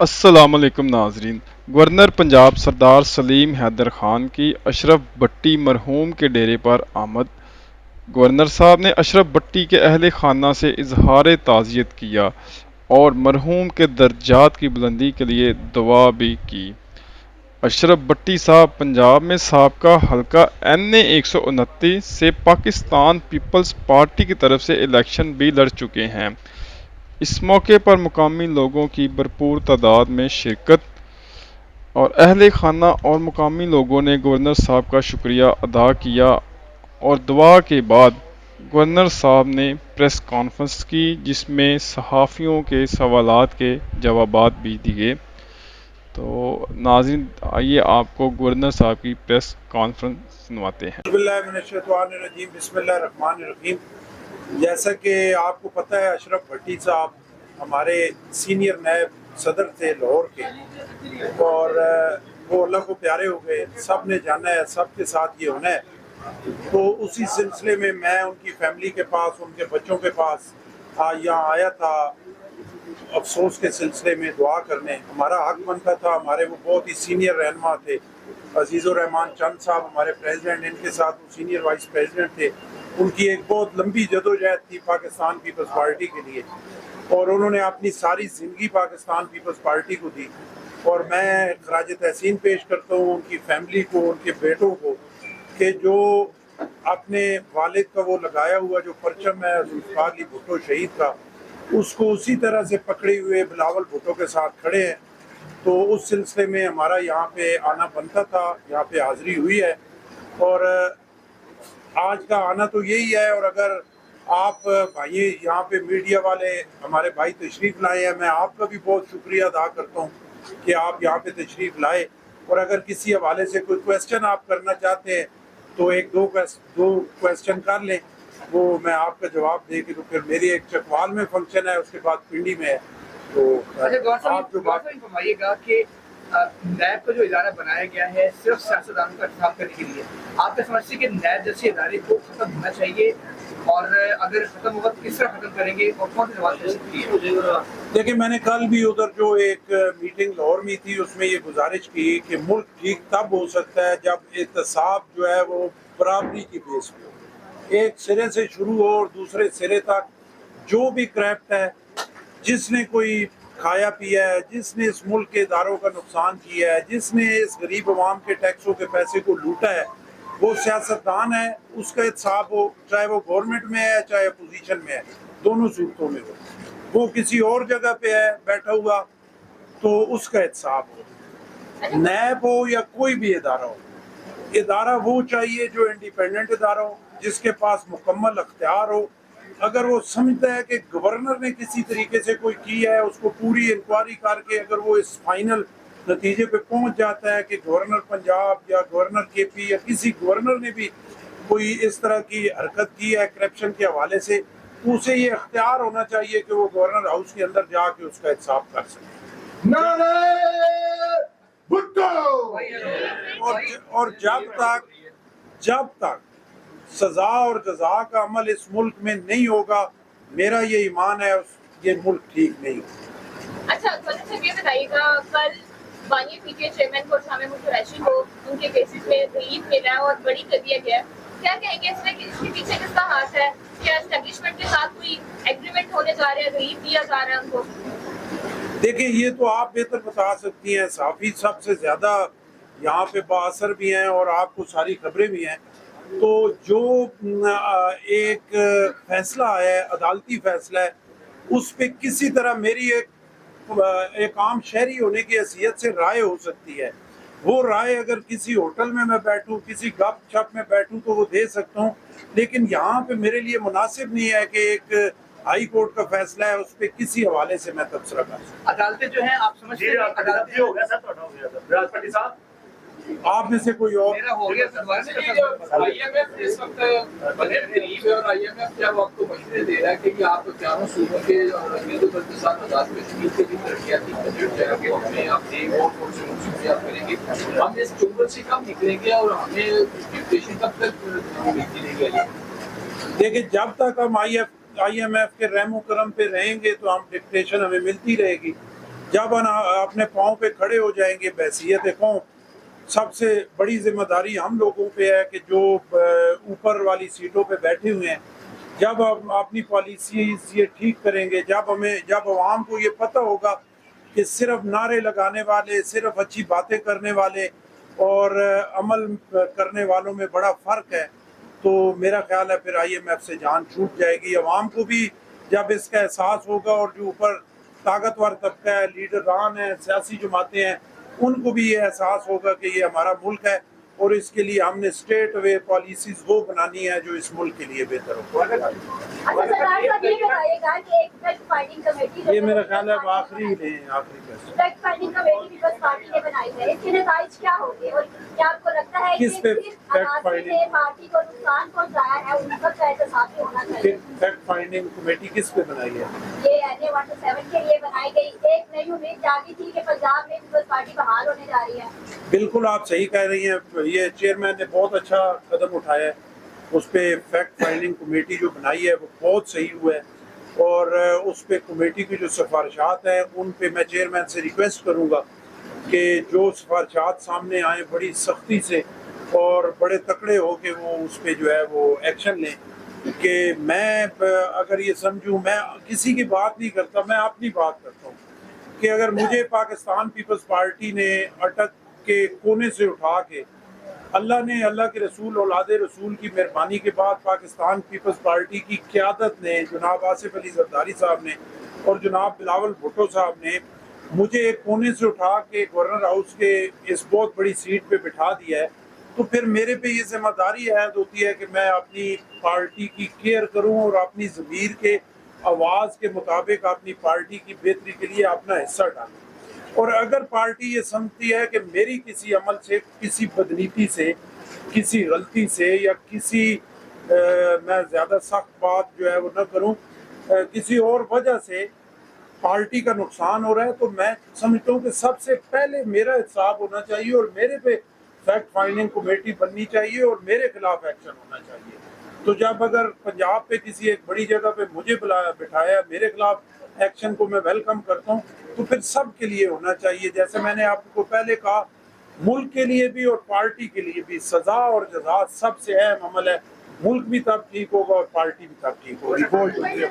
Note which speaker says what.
Speaker 1: अस्सलाम वालेकुम नाजरीन। गवर्नर पंजाब सरदार सलीम हैदर खान की अशरफ भट्टी मरहूम के डेरे पर आमद। गवर्नर साहब ने अशरफ भट्टी के अहले खाना से इजहार ताज़ियत किया और मरहूम के दर्जात की बुलंदी के लिए दुआ भी की। अशरफ भट्टी साहब पंजाब में साबका हल्का NA 129 से पाकिस्तान पीपल्स पार्टी की तरफ से इलेक्शन भी लड़ चुके हैं। इस मौके पर मुकामी लोगों की भरपूर तादाद में शिरकत और अहले खाना और मुकामी लोगों ने गवर्नर साहब का शुक्रिया अदा किया और दुआ के बाद गवर्नर साहब ने प्रेस कॉन्फ्रेंस की जिसमें सहाफ़ियों के सवालात के जवाबात भी दिए। तो नाज़रीन आइए आपको गवर्नर साहब की प्रेस कॉन्फ्रेंस सुनवाते हैं।
Speaker 2: बिस्मिल्लाहिर्रहमानिर्रहीम। जैसा कि आपको पता है, अशरफ भट्टी साहब हमारे सीनियर नायब सदर थे लाहौर के, और वो अल्लाह को प्यारे हो गए। सब ने जाना है, सब के साथ ये होना है। तो उसी सिलसिले में मैं उनकी फैमिली के पास, उनके बच्चों के पास यहाँ आया था अफसोस के सिलसिले में दुआ करने। हमारा हक बनता था, हमारे वो बहुत ही सीनियर रहनुमा थे। अजीज़ुर रहमान चंद साहब हमारे प्रेसिडेंट, इनके साथ वो सीनियर वाइस प्रेसिडेंट थे। उनकी एक बहुत लंबी जदोजहद थी पाकिस्तान पीपल्स पार्टी के लिए, और उन्होंने अपनी सारी ज़िंदगी पाकिस्तान पीपल्स पार्टी को दी। और मैं खराज तहसीन पेश करता हूँ उनकी फैमिली को, उनके बेटों को, कि जो अपने वालिद का वो लगाया हुआ जो परचम है जुल्फ़िकार अली भुट्टो शहीद का, उसको उसी तरह से पकड़े हुए बिलावल भुट्टो के साथ खड़े हैं। तो उस सिलसिले में हमारा यहाँ पे आना बनता था, यहाँ पे हाज़िरी हुई है, और आज का आना तो यही है। और अगर आप भाई यहाँ पे मीडिया वाले हमारे भाई तशरीफ़ लाए हैं, मैं आपका भी बहुत शुक्रिया अदा करता हूँ कि आप यहाँ पे तशरीफ़ लाए। और अगर किसी हवाले से कोई क्वेश्चन आप करना चाहते हैं तो एक दो क्वेश्चन कर लें, वो मैं आपका जवाब दे के, तो फिर मेरी एक चकवाल में फंक्शन है, उसके बाद पिंडी में है। तो
Speaker 3: आप जो बात फरमाइएगा कि नैब का जो इदारा बनाया गया है सिर्फ सियासतदानों का इंतखाब करने के लिए, आप क्या समझते हैं कि नैब जैसे इदारे को खत्म होना चाहिए, और अगर खत्म होगा तो किस तरह खत्म करेंगे और कौन सी जवाब दे सकती है?
Speaker 2: देखिए, मैंने कल भी उधर जो एक मीटिंग लाहौर में थी उसमें ये गुजारिश की कि मुल्क ठीक तब हो सकता है जब एहतसाब जो है वो बराबरी की बेस पे हो, एक सिरे से शुरू हो और दूसरे सिरे तक जो भी क्रैफ्ट है, जिसने कोई खाया पिया है, जिसने इस मुल्क के इदारों का नुकसान किया है, जिसने इस गरीब अवाम के टैक्सों के पैसे को लूटा है, वो सियासतदान है, उसका एहतसाब हो, चाहे वो गवर्नमेंट में है चाहे अपोजिशन में है, दोनों सूरतों में हो। वो किसी और जगह पे है बैठा हुआ तो उसका एहतसाब हो। नैब हो या कोई भी इदारा हो, इदारा वो चाहिए जो इंडिपेंडेंट इदारा हो, जिसके पास मुकम्मल अख्तियार हो। अगर वो समझता है कि गवर्नर ने किसी तरीके से कोई किया है, उसको पूरी इंक्वायरी करके अगर वो इस फाइनल नतीजे पे पहुंच जाता है कि गवर्नर पंजाब या गवर्नर KP या किसी गवर्नर ने भी कोई इस तरह की हरकत की है करप्शन के हवाले से, तो उसे ये अख्तियार होना चाहिए कि वो गवर्नर हाउस के अंदर जाके उसका हिसाब कर सके। और जब तक सजा और जजा का अमल इस मुल्क में नहीं होगा, मेरा ये ईमान है, ये मुल्क ठीक नहीं होगा।
Speaker 4: अच्छा, तो ये बताइएगा, कल बानिया PTA चेयरमैन को शामिल कुरैशी को उनके केसेस में रिलीफ मिला है और बड़ी कर दिया गया है, क्या कहेंगे इसके पीछे किसका हाथ है? क्या एस्टेब्लिशमेंट के साथ कोई एग्रीमेंट होने जा रहा है, रिलीफ दिया जा रहा है उनको?
Speaker 2: देखिए, ये तो आप बेहतर बता सकती हैं, साफी सबसे ज्यादा यहाँ पे बाअसर भी हैं और आपको सारी खबरें भी हैं। तो जो एक फैसला है, अदालती फैसला है, उस पे किसी तरह मेरी एक आम शहरी होने की हैसियत से राय हो सकती है। वो राय अगर किसी होटल में मैं बैठूं, किसी गप शप में बैठूं तो वो दे सकता हूं, लेकिन यहाँ पे मेरे लिए मुनासिब नहीं है कि एक हाई कोर्ट का फैसला है उस पर किसी हवाले से मैं तबसरा कर सकूं।
Speaker 3: अदालतें जो हैं, आप समझते हैं अदालतें हो गया सर, हो गया सर राजपति साहब,
Speaker 2: आप में से कोई और?
Speaker 3: मेरा हो गया सर।
Speaker 5: IMF इस वक्त बजट करीब है और IMF जब आपको मशवरे दे रहा है कि आप चारों सूबों के मिलजुल के साथ आजाद कश्मीर के भी तरक्याती बजट जो है वो हमें अपने वोट से मुहैया करेंगे, हम इस चुंबल से कब निकलेंगे और हमें डिक्टेशन कब तक मिलेगी?
Speaker 2: देखिए, जब तक हम IMF के रहमो करम पे रहेंगे तो हम डिक्टेशन हमें मिलती रहेगी। जब हम अपने पाँव पे खड़े हो जाएंगे बहसीयत कौम, सबसे बड़ी जिम्मेदारी हम लोगों पे है कि जो ऊपर वाली सीटों पे बैठे हुए हैं, जब हम अपनी पॉलिसी ये ठीक करेंगे, जब अवाम को ये पता होगा कि सिर्फ नारे लगाने वाले, सिर्फ अच्छी बातें करने वाले और अमल करने वालों में बड़ा फ़र्क है, तो मेरा ख्याल है फिर IMF से जान छूट जाएगी। अवाम को भी जब इसका एहसास होगा और जो ऊपर ताकतवर तबका है, लीडरान हैं, सियासी जमातें हैं, उनको भी ये एहसास होगा कि ये हमारा मुल्क है और इसके लिए हमने स्टेट वे पॉलिसीज वो बनानी है जो इस मुल्क के लिए बेहतर हो। ये मेरा ख्याल है आखिरी
Speaker 6: fact finding committee Peoples Party ने बनाई है, इसके नतीजे क्या होंगे और क्या आपको लगता है
Speaker 2: किस पे फैक्ट फाइंडिंग
Speaker 6: पार्टी को नुकसान पहुंचाया है उन पर का एहसास होना चाहिए?
Speaker 2: फैक्ट फाइंडिंग कमेटी किस पे बनाई है?
Speaker 6: ये NA 127 के लिए बनाई गई। एक नई उम्मीद जागी थी कि पंजाब में पीपल्स पार्टी बहाल होने जा रही है।
Speaker 2: बिल्कुल आप सही कह रही हैं, ये चेयरमैन ने बहुत अच्छा कदम उठाया है, उस पर फैक्ट फाइंडिंग कमेटी जो बनाई है वो बहुत सही हुआ है और उस पर कमेटी की जो सिफारिशात हैं उन पे मैं चेयरमैन से रिक्वेस्ट करूंगा कि जो सिफारिशात सामने आए बड़ी सख्ती से और बड़े तकड़े हो के वो उस पर जो है वो एक्शन लें। कि मैं अगर ये समझूं, मैं किसी की बात नहीं करता, मैं अपनी बात करता हूँ कि अगर मुझे पाकिस्तान पीपल्स पार्टी ने अटक के कोने से उठा के अल्लाह के रसूल औलाद रसूल की मेहरबानी के बाद पाकिस्तान पीपल्स पार्टी की क़यादत ने, जनाब आसिफ अली जरदारी साहब ने और जनाब बिलावल भुट्टो साहब ने मुझे एक कोने से उठा के गवर्नर हाउस के इस बहुत बड़ी सीट पे बिठा दिया है, तो फिर मेरे पे ये जिम्मेदारी ऐद होती है कि मैं अपनी पार्टी की केयर करूं और अपनी ज़मीर के आवाज़ के मुताबिक अपनी पार्टी की बेहतरी के लिए अपना हिस्सा डालूं। और अगर पार्टी ये समझती है कि मेरी किसी अमल से, किसी बदनीति से, किसी गलती से या किसी मैं ज़्यादा सख्त बात जो है वो न करूं, किसी और वजह से पार्टी का नुकसान हो रहा है, तो मैं समझता हूँ कि सबसे पहले मेरा हिसाब होना चाहिए और मेरे पे फैक्ट फाइंडिंग कमेटी बननी चाहिए और मेरे खिलाफ एक्शन होना चाहिए। तो जब अगर पंजाब पे किसी एक बड़ी जगह पे मुझे बिठाया, मेरे खिलाफ एक्शन को मैं वेलकम करता हूँ, तो फिर सब के लिए होना चाहिए। जैसे मैंने आपको पहले कहा, मुल्क के लिए भी और पार्टी के लिए भी सजा और जजा सबसे अहम अमल है। मुल्क भी तब ठीक होगा और पार्टी भी तब ठीक होगी। बहुत शुक्रिया।